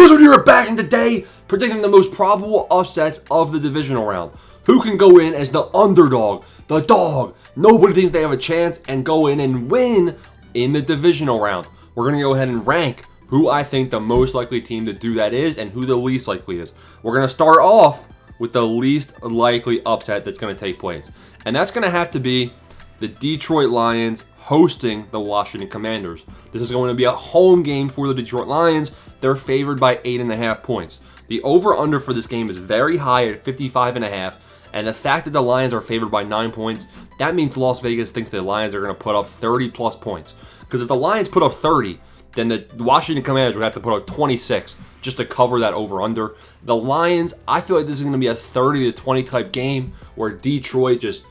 Wizard here back in today, predicting the most probable upsets of the divisional round. Who can go in as the underdog, the dog? Nobody thinks they have a chance and go in and win in the divisional round. We're going to go ahead and rank who I think the most likely team to do that is and who the least likely is. We're going to start off with the least likely upset that's going to take place. And that's going to have to be the Detroit Lions hosting the Washington Commanders. This is going to be a home game for the Detroit Lions. They're favored by 8.5 points. The over-under for this game is very high at 55.5. And the fact that the Lions are favored by 9 points, that means Las Vegas thinks the Lions are going to put up 30 plus points. Because if the Lions put up 30, then the Washington Commanders would have to put up 26 just to cover that over-under. The Lions, I feel like this is going to be a 30 to 20 type game where Detroit just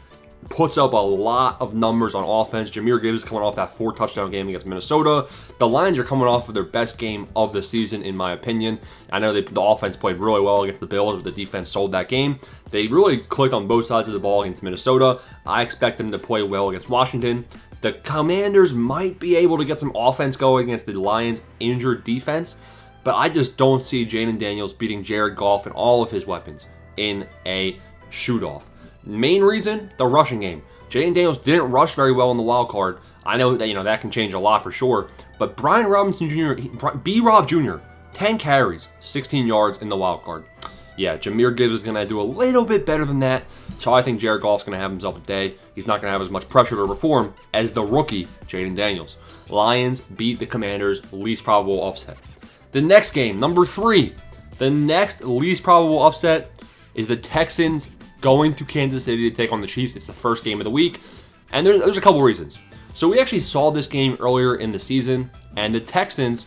puts up a lot of numbers on offense. Jahmyr Gibbs is coming off that 4-touchdown game against Minnesota. The Lions are coming off of their best game of the season, in my opinion. I know the offense played really well against the Bills, but the defense sold that game. They really clicked on both sides of the ball against Minnesota. I expect them to play well against Washington. The Commanders might be able to get some offense going against the Lions' injured defense, but I just don't see Jaden Daniels beating Jared Goff and all of his weapons in a shoot-off. Main reason, the rushing game. Jaden Daniels didn't rush very well in the wild card. I know that that can change a lot for sure, but Brian Robinson Jr., B-Rob Jr., 10 carries, 16 yards in the wild card. Yeah, Jahmyr Gibbs is going to do a little bit better than that, so I think Jared Goff's going to have himself a day. He's not going to have as much pressure to perform as the rookie, Jaden Daniels. Lions beat the Commanders, least probable upset. The next game, number 3, the next least probable upset is the Texans going to Kansas City to take on the Chiefs. It's the first game of the week, and there's a couple reasons. So we actually saw this game earlier in the season, and the Texans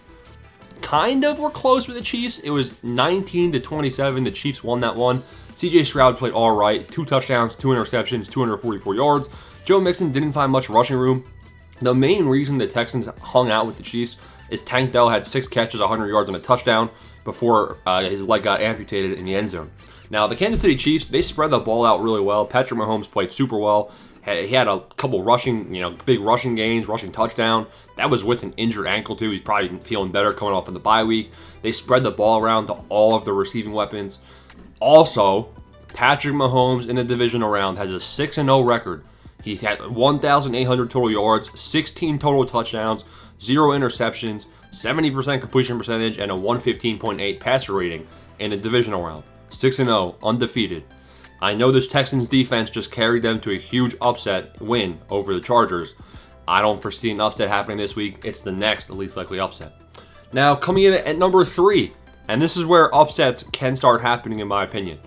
kind of were close with the Chiefs. It was 19-27. The Chiefs won that one. CJ Stroud played all right. 2 touchdowns, 2 interceptions, 244 yards. Joe Mixon didn't find much rushing room. The main reason the Texans hung out with the Chiefs is Tank Dell had 6 catches, 100 yards, and a touchdown before his leg got amputated in the end zone. Now, the Kansas City Chiefs, they spread the ball out really well. Patrick Mahomes played super well. He had a couple rushing, big rushing gains, rushing touchdown. That was with an injured ankle, too. He's probably feeling better coming off of the bye week. They spread the ball around to all of the receiving weapons. Also, Patrick Mahomes in the divisional round has a 6-0 record. He had 1,800 total yards, 16 total touchdowns, 0 interceptions, 70% completion percentage, and a 115.8 passer rating in the divisional round. 6-0, undefeated. I know this Texans defense just carried them to a huge upset win over the Chargers. I don't foresee an upset happening this week. It's the next least likely upset. Now, coming in at number 3, and this is where upsets can start happening in my opinion.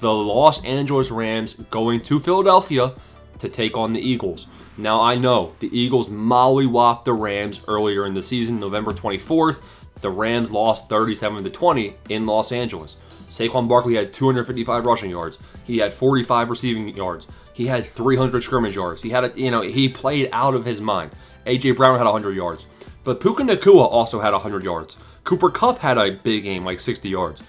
The Los Angeles Rams going to Philadelphia to take on the Eagles. Now, I know the Eagles mollywopped the Rams earlier in the season, November 24th. The Rams lost 37-20 in Los Angeles. Saquon Barkley had 255 rushing yards. He had 45 receiving yards. He had 300 scrimmage yards. He played out of his mind. A.J. Brown had 100 yards. But Puka Nacua also had 100 yards. Cooper Kupp had a big game, like 60 yards.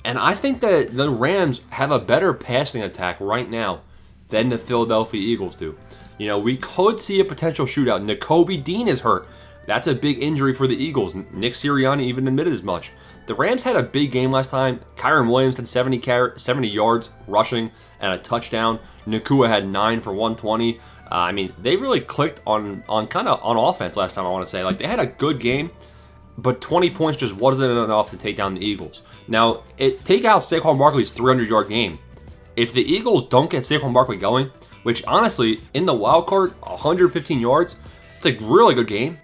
And I think that the Rams have a better passing attack right now than the Philadelphia Eagles do. We could see a potential shootout. Nakobe Dean is hurt. That's a big injury for the Eagles. Nick Sirianni even admitted as much. The Rams had a big game last time. Kyren Williams had 70 yards rushing and a touchdown. Nacua had 9 for 120. They really clicked on offense last time, I want to say. Like, they had a good game, but 20 points just wasn't enough to take down the Eagles. Now, take out Saquon Barkley's 300-yard game. If the Eagles don't get Saquon Barkley going, which honestly, in the wild card, 115 yards, it's a really good game.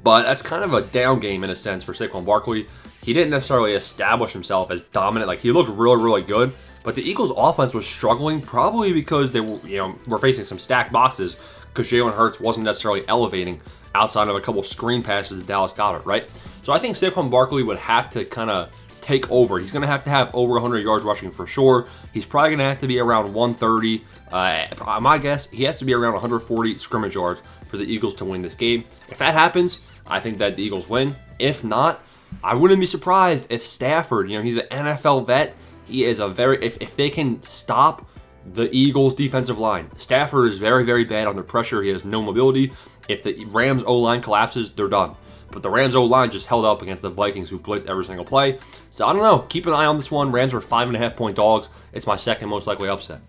But that's kind of a down game in a sense for Saquon Barkley. He didn't necessarily establish himself as dominant. Like, he looked really, really good. But the Eagles' offense was struggling probably because they were facing some stacked boxes because Jalen Hurts wasn't necessarily elevating outside of a couple screen passes to Dallas Goedert, right? So I think Saquon Barkley would have to kind of take over. He's going to have over 100 yards rushing for sure. He's probably going to have to be around 130. My guess, he has to be around 140 scrimmage yards for the Eagles to win this game. If that happens, I think that the Eagles win. If not, I wouldn't be surprised if Stafford, he's an NFL vet. He is if they can stop the Eagles' defensive line. Stafford is very, very bad under pressure. He has no mobility. If the Rams' O-line collapses, they're done. but the Rams O-line just held up against the Vikings, who blitzed every single play. So I don't know. Keep an eye on this one. Rams are 5.5-point dogs. It's my second most likely upset.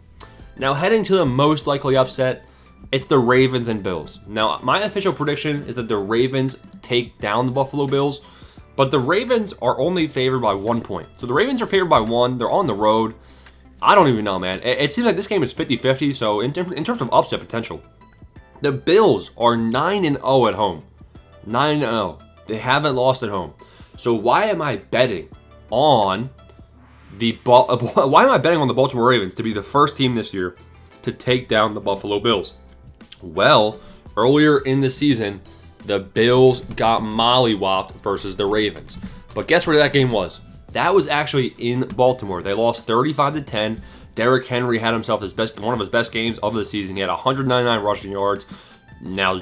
Now, heading to the most likely upset, it's the Ravens and Bills. Now, my official prediction is that the Ravens take down the Buffalo Bills, but the Ravens are only favored by 1 point. So the Ravens are favored by 1. They're on the road. I don't even know, man. It seems like this game is 50-50, so in terms of upset potential, the Bills are 9-0 at home. 9-0. They haven't lost at home. So why am I betting on the Baltimore Ravens to be the first team this year to take down the Buffalo Bills? Well, earlier in the season, the Bills got mollywopped versus the Ravens. But guess where that game was? That was actually in Baltimore. They lost 35-10. Derrick Henry had himself one of his best games of the season. He had 199 rushing yards. Now,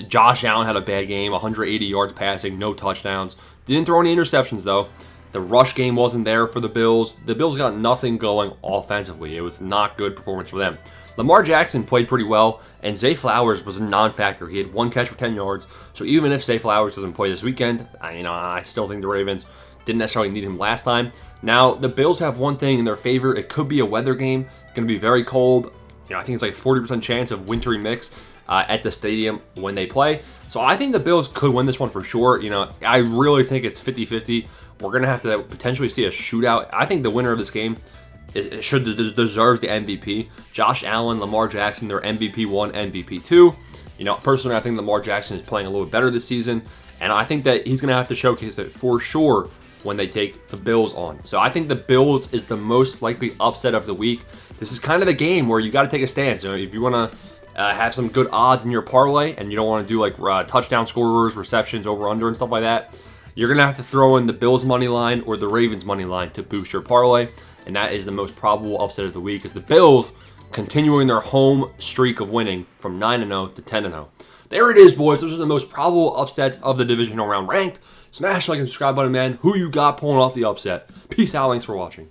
Josh Allen had a bad game, 180 yards passing, no touchdowns. Didn't throw any interceptions, though. The rush game wasn't there for the Bills. The Bills got nothing going offensively. It was not good performance for them. Lamar Jackson played pretty well, and Zay Flowers was a non-factor. He had 1 catch for 10 yards. So even if Zay Flowers doesn't play this weekend, I still think the Ravens didn't necessarily need him last time. Now, the Bills have one thing in their favor. It could be a weather game. It's going to be very cold. I think it's like 40% chance of wintry mix at the stadium when they play. So I think the Bills could win this one for sure. I really think it's 50-50. We're going to have to potentially see a shootout. I think the winner of this game deserves the MVP. Josh Allen, Lamar Jackson, they're MVP 1, MVP 2. Personally, I think Lamar Jackson is playing a little better this season, and I think that he's going to have to showcase it for sure when they take the Bills on. So I think the Bills is the most likely upset of the week. This is kind of the game where you got to take a stance. If you want to have some good odds in your parlay and you don't want to do like touchdown scorers, receptions, over under and stuff like that, you're going to have to throw in the Bills money line or the Ravens money line to boost your parlay. And that is the most probable upset of the week, is the Bills continuing their home streak of winning from 9-0 to 10-0. There it is, boys. Those are the most probable upsets of the divisional round ranked. Smash the like and subscribe button, man. Who you got pulling off the upset? Peace out. Thanks for watching.